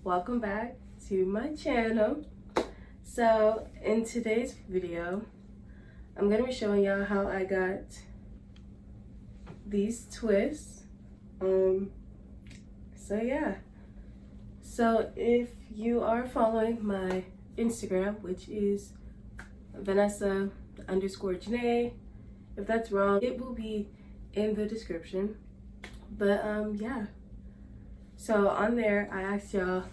welcome back to my channel. So in today's video, I'm gonna be showing y'all how I got these twists. So yeah. So if you are following my Instagram, which is Vanessa_Janae, if that's wrong, it will be in the description. But yeah. So on there, I asked y'all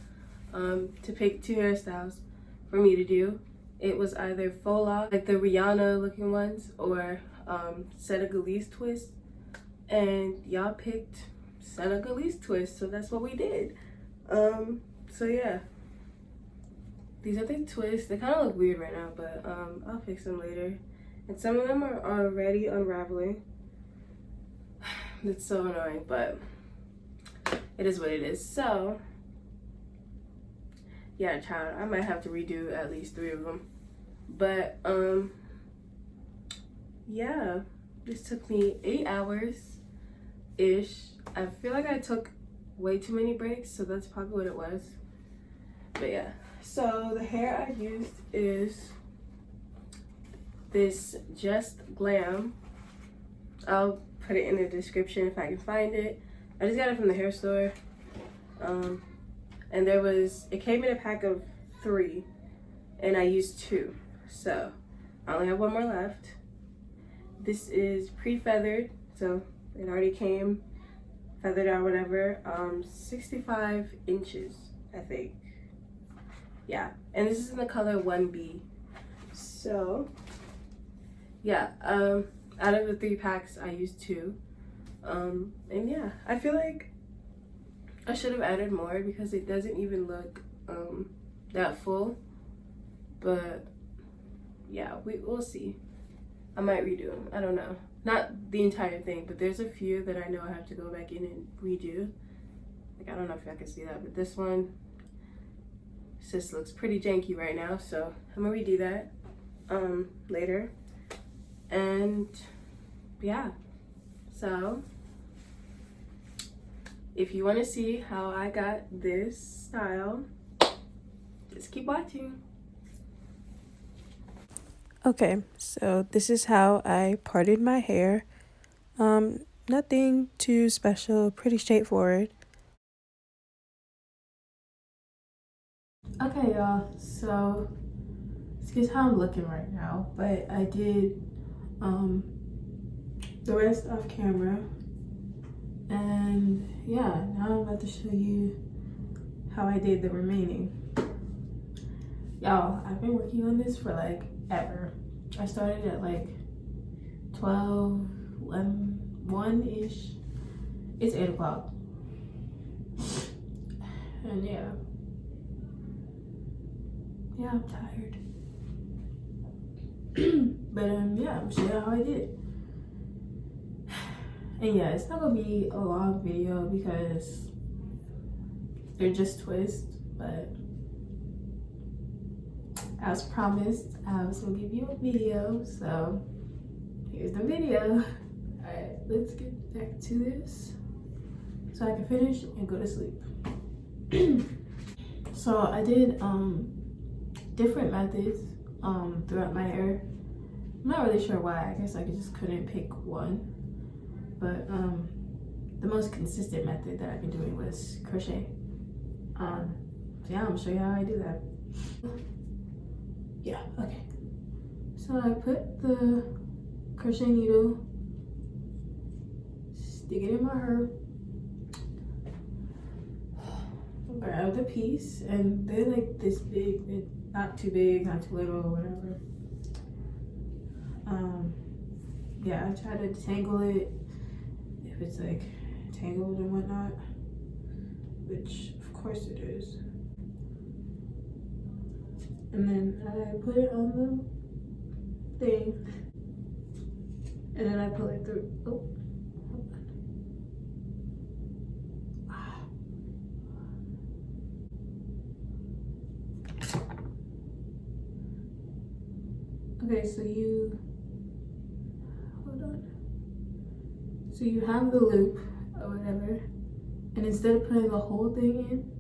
to pick two hairstyles for me to do. It was either faux lock, like the Rihanna looking ones, or Senegalese twists. And y'all picked Senegalese twists, so that's what we did. So yeah. These are the twists. They kind of look weird right now, but I'll fix them later. And some of them are already unraveling. It's so annoying, but it is what it is. So yeah, child, I might have to redo at least 3 of them. But yeah, this took me 8 hours ish. I feel like I took way too many breaks, so that's probably what it was. But yeah, so the hair I used is this Just Glam. I'll put it in the description if I can find it. I just got it from the hair store. And it came in a pack of 3 and I used 2. So I only have 1 more left. This is pre-feathered, so it already came feathered or whatever. 65 inches, I think. Yeah, and this is in the color 1B. So yeah, out of the 3 packs, I used 2. And yeah, I feel like I should have added more because it doesn't even look that full. But yeah, we'll see. I might redo them. I don't know. Not the entire thing, but there's a few that I know I have to go back in and redo. Like, I don't know if y'all can see that, but this one just looks pretty janky right now, so I'm gonna redo that later. And yeah, so if you want to see how I got this style, just keep watching. Okay, so this is how I parted my hair. Nothing too special, pretty straightforward. Okay, y'all, so excuse how I'm looking right now, but I did the rest off camera. And yeah, now I'm about to show you how I did the remaining. Y'all, I've been working on this for like ever. I started at like 12, 11, 1-ish. It's 8 o'clock. And yeah, I'm tired. But yeah, I'm showing you how I did. And yeah, it's not gonna be a long video because they're just twists, but as promised, I was gonna give you a video, so here's the video. Alright, let's get back to this so I can finish and go to sleep. So I did different methods throughout my hair. I'm not really sure why. I guess I just couldn't pick one. But the most consistent method that I've been doing was crochet. So yeah, I'm gonna show you how I do that. Yeah, okay. So I put the crochet needle, stick it in my hair, grab the piece, and they're like this big, not too big, not too little, whatever. Yeah, I try to detangle it if it's like tangled and whatnot, which of course it is. And then I put it on the thing, and then I pull it through. Oh, hold on. Okay, so hold on. So you have the loop or whatever, and instead of putting the whole thing in,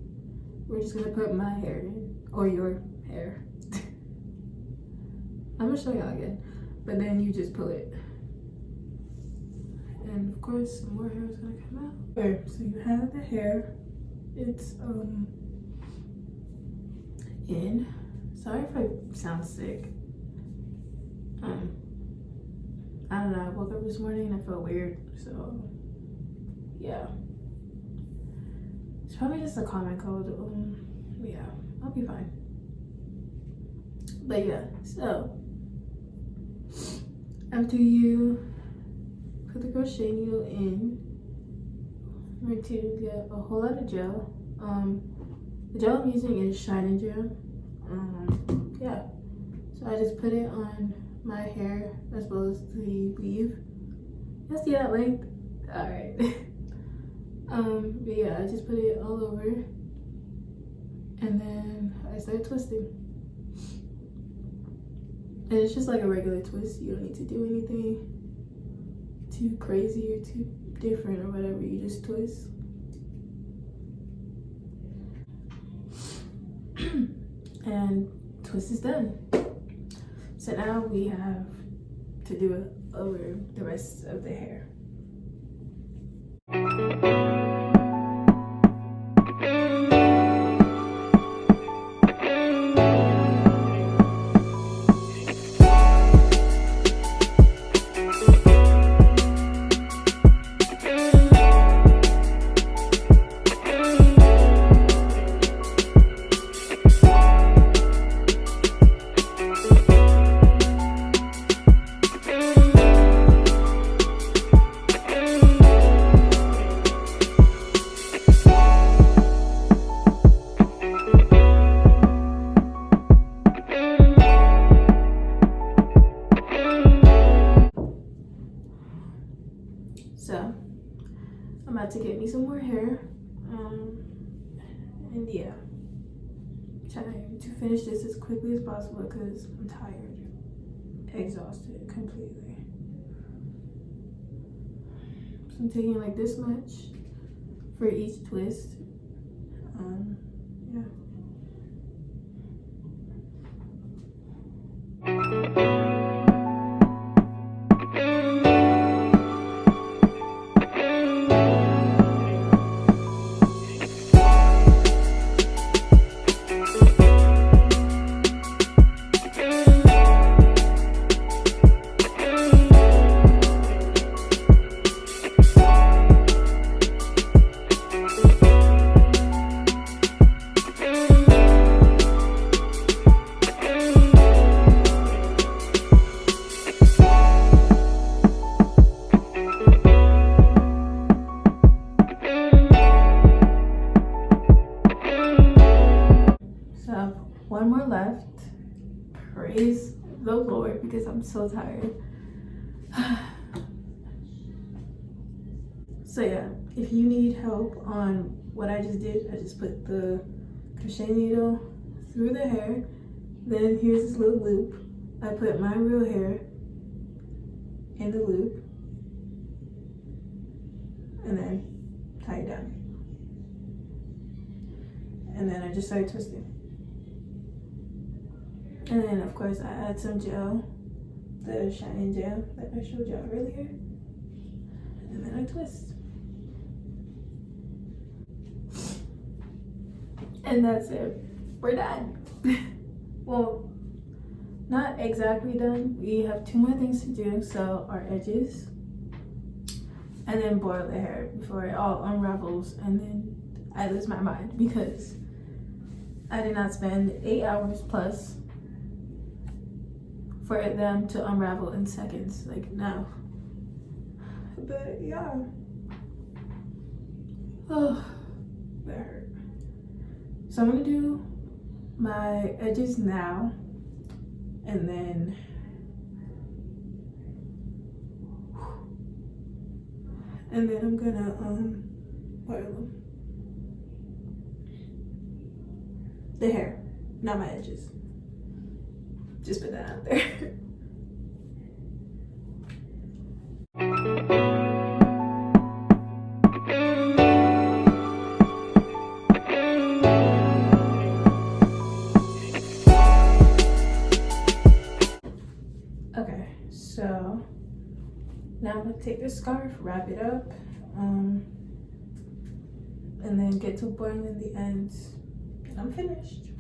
we're just gonna put my hair in, or your hair. I'm gonna show y'all again, but then you just pull it. And of course, some more hair is gonna come out. Okay, so you have the hair. It's in. Sorry if I sound sick. I don't know. I woke up this morning and I felt weird, so yeah. It's probably just a common cold. Yeah, I'll be fine. But yeah, so after you put the crochet needle in, we're going to get a whole lot of gel. The gel I'm using is Shine Gel. Yeah, so I just put it on my hair as well as the weave. You see that length? All right. But yeah, I just put it all over, and then I start twisting. And it's just like a regular twist. You don't need to do anything too crazy or too different or whatever. You just twist. And twist is done. So now we have to do it over the rest of the hair. So I'm about to get me some more hair, and yeah, trying to finish this as quickly as possible because I'm tired, exhausted completely. So I'm taking like this much for each twist. Yeah. One more left. Praise the Lord because I'm so tired. So yeah, if you need help on what I just did, I just put the crochet needle through the hair. Then here's this little loop. I put my real hair in the loop and then tie it down. And then I just started twisting. And then of course I add some gel, the Shine Gel that I showed y'all earlier. And then I twist. And that's it. We're done. Well, not exactly done. We have 2 more things to do. So our edges, and then boil the hair before it all unravels, and then I lose my mind because I did not spend 8 hours plus for them to unravel in seconds, like no. But yeah. Oh, that hurt. So I'm gonna do my edges now, and then I'm gonna boil them. The hair, not my edges. Just put that out there. take this scarf, wrap it up, and then get to a point at the end, and I'm finished.